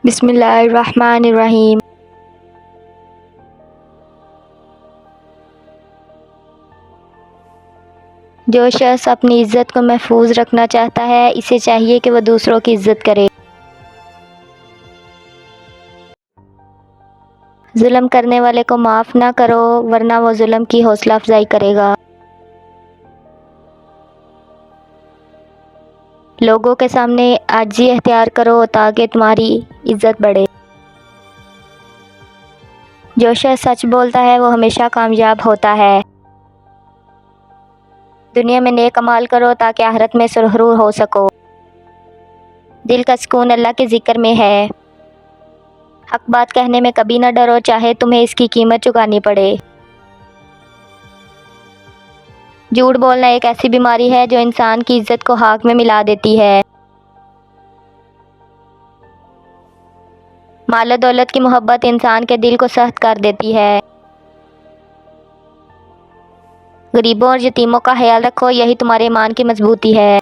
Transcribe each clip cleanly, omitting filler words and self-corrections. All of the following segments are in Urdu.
بسم اللہ الرحمن الرحیم۔ جو شخص اپنی عزت کو محفوظ رکھنا چاہتا ہے اسے چاہیے کہ وہ دوسروں کی عزت کرے۔ ظلم کرنے والے کو معاف نہ کرو ورنہ وہ ظلم کی حوصلہ افزائی کرے گا۔ لوگوں کے سامنے عاجزی اختیار کرو تاکہ تمہاری عزت بڑھے۔ جو شخص سچ بولتا ہے وہ ہمیشہ کامیاب ہوتا ہے۔ دنیا میں نیک اعمال کرو تاکہ آخرت میں سرخرو ہو سکو۔ دل کا سکون اللہ کے ذکر میں ہے۔ حق بات کہنے میں کبھی نہ ڈرو چاہے تمہیں اس کی قیمت چکانی پڑے۔ جھوٹ بولنا ایک ایسی بیماری ہے جو انسان کی عزت کو خاک میں ملا دیتی ہے۔ مال و دولت کی محبت انسان کے دل کو سخت کر دیتی ہے۔ غریبوں اور یتیموں کا خیال رکھو یہی تمہارے ایمان کی مضبوطی ہے۔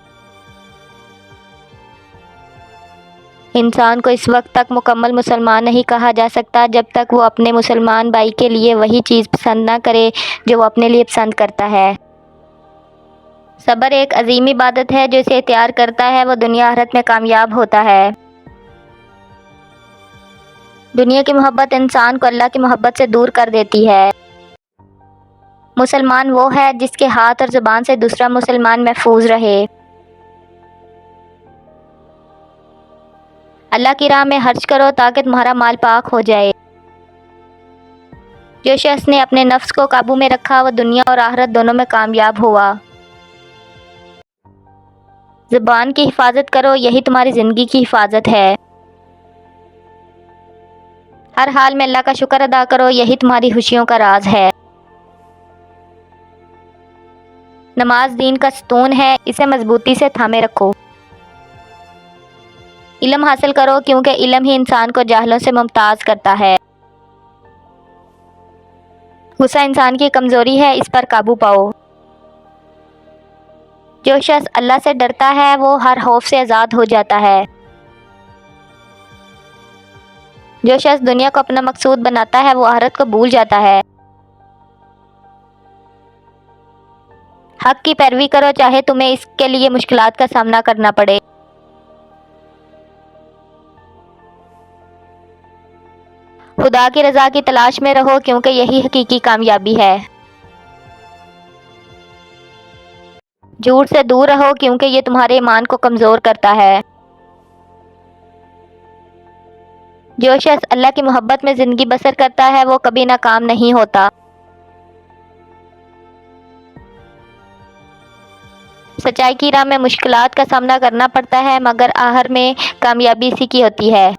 انسان کو اس وقت تک مکمل مسلمان نہیں کہا جا سکتا جب تک وہ اپنے مسلمان بھائی کے لیے وہی چیز پسند نہ کرے جو وہ اپنے لیے پسند کرتا ہے۔ صبر ایک عظیم عبادت ہے جو اسے اختیار کرتا ہے وہ دنیا آخرت میں کامیاب ہوتا ہے۔ دنیا کی محبت انسان کو اللہ کی محبت سے دور کر دیتی ہے۔ مسلمان وہ ہے جس کے ہاتھ اور زبان سے دوسرا مسلمان محفوظ رہے۔ اللہ کی راہ میں خرچ کرو تاکہ تمہارا مال پاک ہو جائے۔ جو شخص نے اپنے نفس کو قابو میں رکھا وہ دنیا اور آخرت دونوں میں کامیاب ہوا۔ زبان کی حفاظت کرو یہی تمہاری زندگی کی حفاظت ہے۔ ہر حال میں اللہ کا شکر ادا کرو یہی تمہاری خوشیوں کا راز ہے۔ نماز دین کا ستون ہے اسے مضبوطی سے تھامے رکھو۔ علم حاصل کرو کیونکہ علم ہی انسان کو جاہلوں سے ممتاز کرتا ہے۔ غصہ انسان کی کمزوری ہے اس پر قابو پاؤ۔ جو شخص اللہ سے ڈرتا ہے وہ ہر خوف سے آزاد ہو جاتا ہے۔ جو شخص دنیا کو اپنا مقصود بناتا ہے وہ آخرت کو بھول جاتا ہے۔ حق کی پیروی کرو چاہے تمہیں اس کے لیے مشکلات کا سامنا کرنا پڑے۔ خدا کی رضا کی تلاش میں رہو کیونکہ یہی حقیقی کامیابی ہے۔ جھوٹ سے دور رہو کیونکہ یہ تمہارے ایمان کو کمزور کرتا ہے۔ جو شخص اللہ کی محبت میں زندگی بسر کرتا ہے وہ کبھی ناکام نہیں ہوتا۔ سچائی کی راہ میں مشکلات کا سامنا کرنا پڑتا ہے مگر آخر میں کامیابی اسی کی ہوتی ہے۔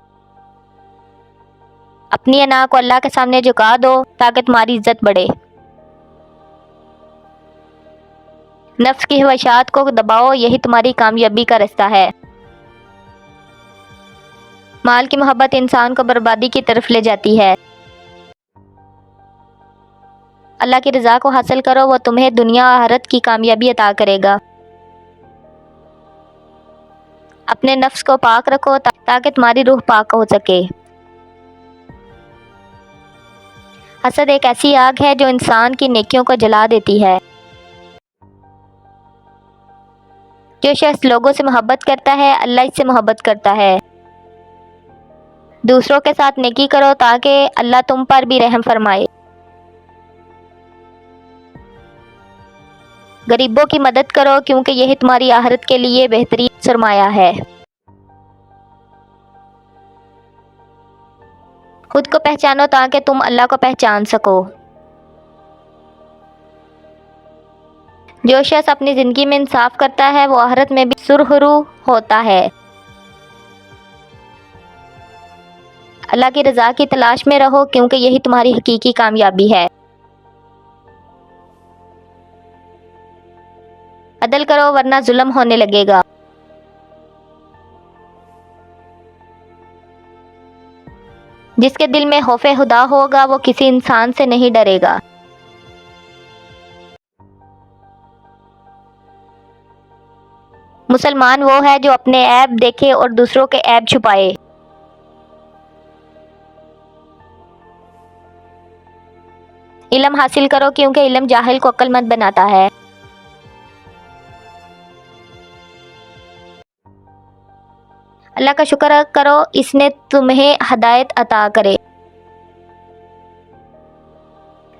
اپنی انا کو اللہ کے سامنے جھکا دو تاکہ تمہاری عزت بڑھے۔ نفس کی خواہشات کو دباؤ یہی تمہاری کامیابی کا راستہ ہے۔ مال کی محبت انسان کو بربادی کی طرف لے جاتی ہے۔ اللہ کی رضا کو حاصل کرو وہ تمہیں دنیا و آخرت کی کامیابی عطا کرے گا۔ اپنے نفس کو پاک رکھو تاکہ تمہاری روح پاک ہو سکے۔ حسد ایک ایسی آگ ہے جو انسان کی نیکیوں کو جلا دیتی ہے۔ جو شخص لوگوں سے محبت کرتا ہے اللہ اس سے محبت کرتا ہے۔ دوسروں کے ساتھ نیکی کرو تاکہ اللہ تم پر بھی رحم فرمائے۔ غریبوں کی مدد کرو کیونکہ یہی تمہاری آخرت کے لیے بہترین سرمایہ ہے۔ خود کو پہچانو تاکہ تم اللہ کو پہچان سکو۔ جو شخص اپنی زندگی میں انصاف کرتا ہے وہ آخرت میں بھی سرخرو ہوتا ہے۔ اللہ کی رضا کی تلاش میں رہو کیونکہ یہی تمہاری حقیقی کامیابی ہے۔ عدل کرو ورنہ ظلم ہونے لگے گا۔ جس کے دل میں خوف خدا ہوگا وہ کسی انسان سے نہیں ڈرے گا۔ مسلمان وہ ہے جو اپنے عیب دیکھے اور دوسروں کے عیب چھپائے۔ علم حاصل کرو کیونکہ علم جاہل کو عقل مند بناتا ہے۔ اللہ کا شکر کرو، اس نے تمہیں ہدایت عطا کرے۔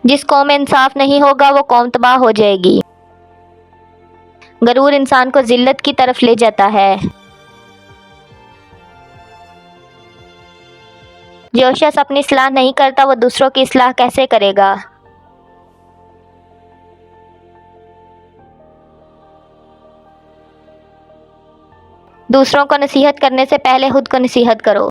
جس قوم میں انصاف نہیں ہوگا وہ قوم تباہ ہو جائے گی۔ غرور انسان کو ذلت کی طرف لے جاتا ہے۔ جو شخص اپنی اصلاح نہیں کرتا وہ دوسروں کی اصلاح کیسے کرے گا؟ دوسروں کو نصیحت کرنے سے پہلے خود کو نصیحت کرو۔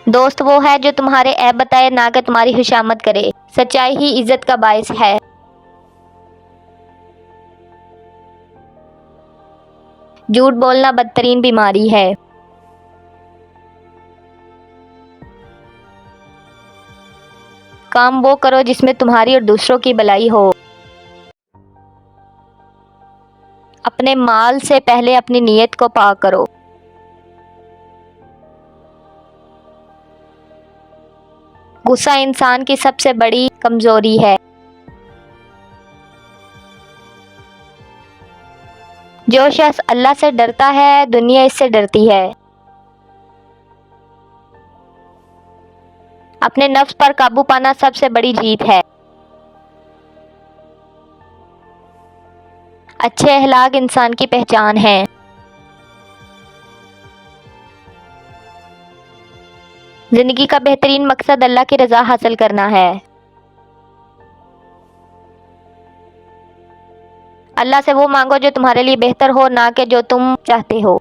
دوست وہ ہے جو تمہارے عیب بتائے نہ کہ تمہاری خوشامد کرے۔ سچائی ہی عزت کا باعث ہے۔ جھوٹ بولنا بدترین بیماری ہے۔ کام وہ کرو جس میں تمہاری اور دوسروں کی بھلائی ہو۔ اپنے مال سے پہلے اپنی نیت کو پاک کرو۔ غصہ انسان کی سب سے بڑی کمزوری ہے۔ جو شخص اللہ سے ڈرتا ہے دنیا اس سے ڈرتی ہے۔ اپنے نفس پر قابو پانا سب سے بڑی جیت ہے۔ اچھے اخلاق انسان کی پہچان ہے۔ زندگی کا بہترین مقصد اللہ کی رضا حاصل کرنا ہے۔ اللہ سے وہ مانگو جو تمہارے لیے بہتر ہو، نہ کہ جو تم چاہتے ہو۔